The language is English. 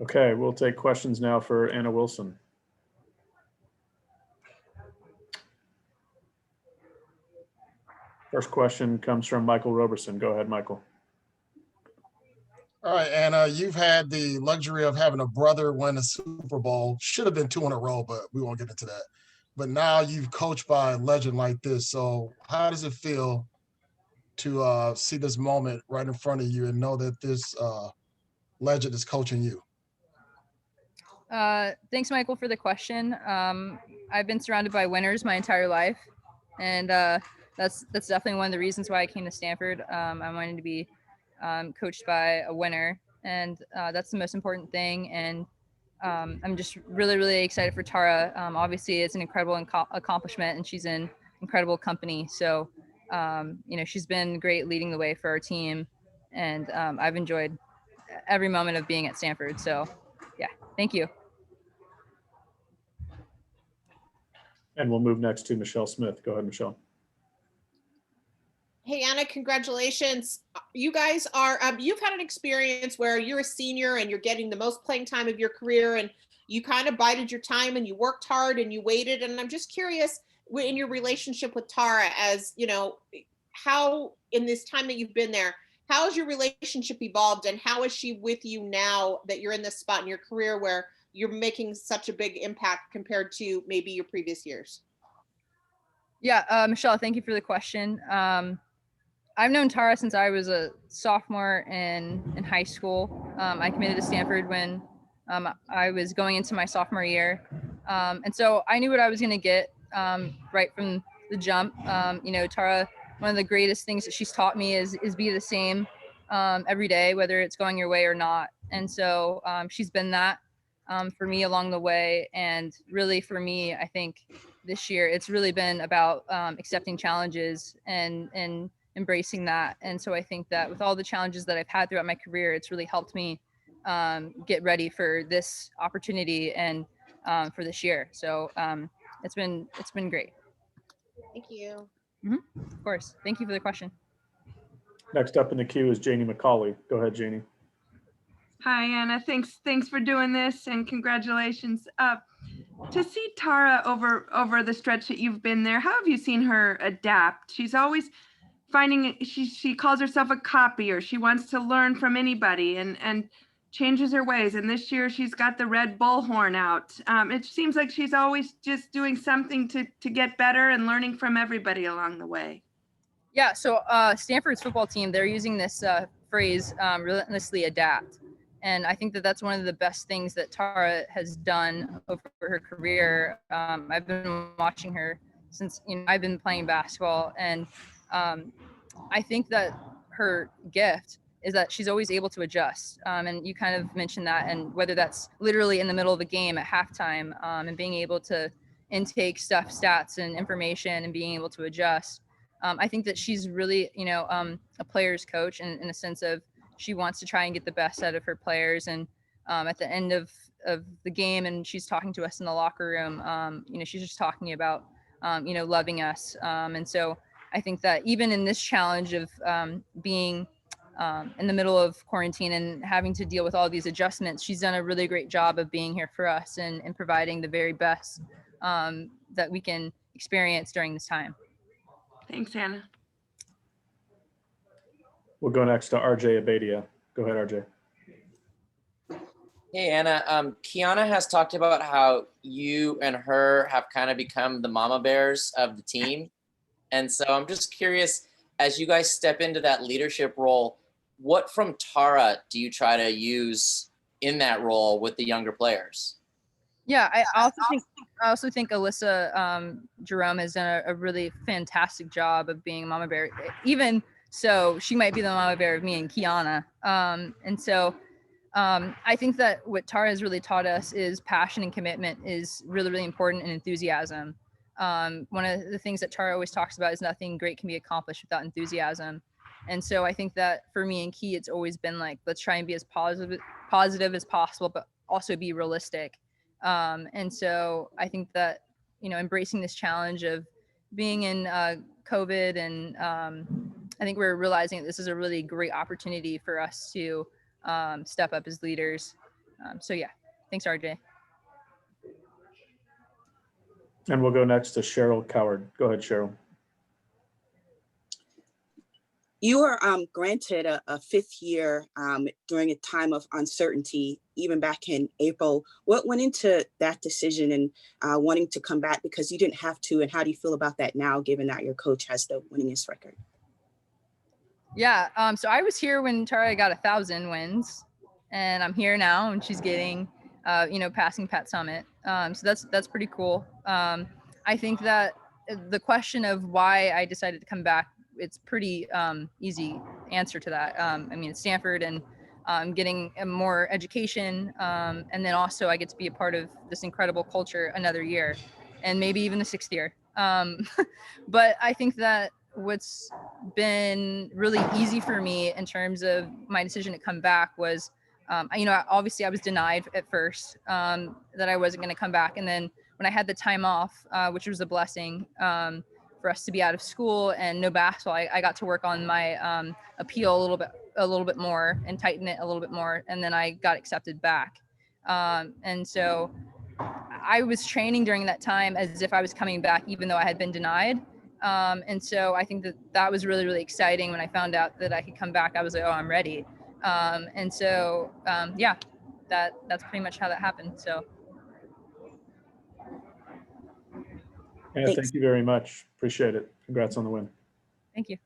Okay, we'll take questions now for Anna Wilson. First question comes from Michael Roberson. Go ahead, Michael. All right, Anna, you've had the luxury of having a brother win a Super Bowl. Should have been 2 in a row, but we won't get into that. But now you've coached by a legend like this. So how does it feel to see this moment right in front of you and know that this legend is coaching you? Thanks, Michael, for the question. I've been surrounded by winners my entire life, and that's definitely one of the reasons why I came to Stanford. I wanted to be coached by a winner, and that's the most important thing. And I'm just really, really excited for Tara. Obviously, it's an incredible accomplishment, and she's in incredible company. So, she's been great leading the way for our team, and I've enjoyed every moment of being at Stanford. So, yeah, thank you. And we'll move next to Michelle Smith. Go ahead, Michelle. Hey, Anna, congratulations. You guys are, you've had an experience where you're a senior and you're getting the most playing time of your career, and you kind of bided your time and you worked hard and you waited. And I'm just curious, in your relationship with Tara, as you know, how in this time that you've been there, how has your relationship evolved, and how is she with you now that you're in this spot in your career where you're making such a big impact compared to maybe your previous years? Yeah, Michelle, thank you for the question. I've known Tara since I was a sophomore in high school. I committed to Stanford when I was going into my sophomore year. And so I knew what I was going to get right from the jump. Tara, one of the greatest things that she's taught me is be the same every day, whether it's going your way or not. And so she's been that for me along the way. And really for me, I think this year, it's really been about accepting challenges and embracing that. And so I think that with all the challenges that I've had throughout my career, it's really helped me get ready for this opportunity and for this year. So it's been great. Thank you. Of course. Thank you for the question. Next up in the queue is Janie McCauley. Go ahead, Janie. Hi, Anna. Thanks for doing this, and congratulations. To see Tara over the stretch that you've been there, how have you seen her adapt? She's always finding, she calls herself a copier. She wants to learn from anybody and changes her ways. And this year she's got the red bullhorn out. It seems like she's always just doing something to get better and learning from everybody along the way. Yeah, so Stanford's football team, they're using this phrase, relentlessly adapt. And I think that that's one of the best things that Tara has done over her career. I've been watching her since I've been playing basketball, and I think that her gift is that she's always able to adjust. And you kind of mentioned that, and whether that's literally in the middle of a game at halftime, and being able to intake stats and information and being able to adjust. I think that she's really, a player's coach in a sense of she wants to try and get the best out of her players. And at the end of the game, and she's talking to us in the locker room, she's just talking about, loving us. And so I think that even in this challenge of being in the middle of quarantine and having to deal with all these adjustments, she's done a really great job of being here for us and providing the very best that we can experience during this time. Thanks, Anna. We'll go next to RJ Abadia. Go ahead, RJ. Hey, Anna. Kiana has talked about how you and her have kind of become the mama bears of the team. And so I'm just curious, as you guys step into that leadership role, what from Tara do you try to use in that role with the younger players? Yeah, I also think Alyssa Jerome has done a really fantastic job of being mama bear. Even so, she might be the mama bear of me and Kiana. And so I think that what Tara has really taught us is passion and commitment is really, really important, and enthusiasm. One of the things that Tara always talks about is nothing great can be accomplished without enthusiasm. And so I think that for me and Key, it's always been like, let's try and be as positive as possible, but also be realistic. And so I think that, embracing this challenge of being in COVID, and I think we're realizing that this is a really great opportunity for us to step up as leaders So yeah, thanks, RJ. And we'll go next to Cheryl Coward. Go ahead, Cheryl. You were granted a fifth year during a time of uncertainty, even back in April. What went into that decision and wanting to come back because you didn't have to? And how do you feel about that now, given that your coach has the winningest record? Yeah, so I was here when Tara got 1,000 wins, and I'm here now, and she's getting, passing Pat Summitt. So that's pretty cool. I think that the question of why I decided to come back, it's pretty easy answer to that. I mean, it's Stanford, and I'm getting a more education, and then also I get to be a part of this incredible culture another year, and maybe even the 6th year. But I think that what's been really easy for me in terms of my decision to come back was, obviously I was denied at first that I wasn't going to come back, and then when I had the time off, which was a blessing for us to be out of school and no basketball, I got to work on my appeal a little bit more and tighten it a little bit more, and then I got accepted back. And so I was training during that time as if I was coming back, even though I had been denied. And so I think that was really, really exciting. When I found out that I could come back, I was like, oh, I'm ready. And so, that's pretty much how that happened. So. Yeah, thank you very much. Appreciate it. Congrats on the win. Thank you.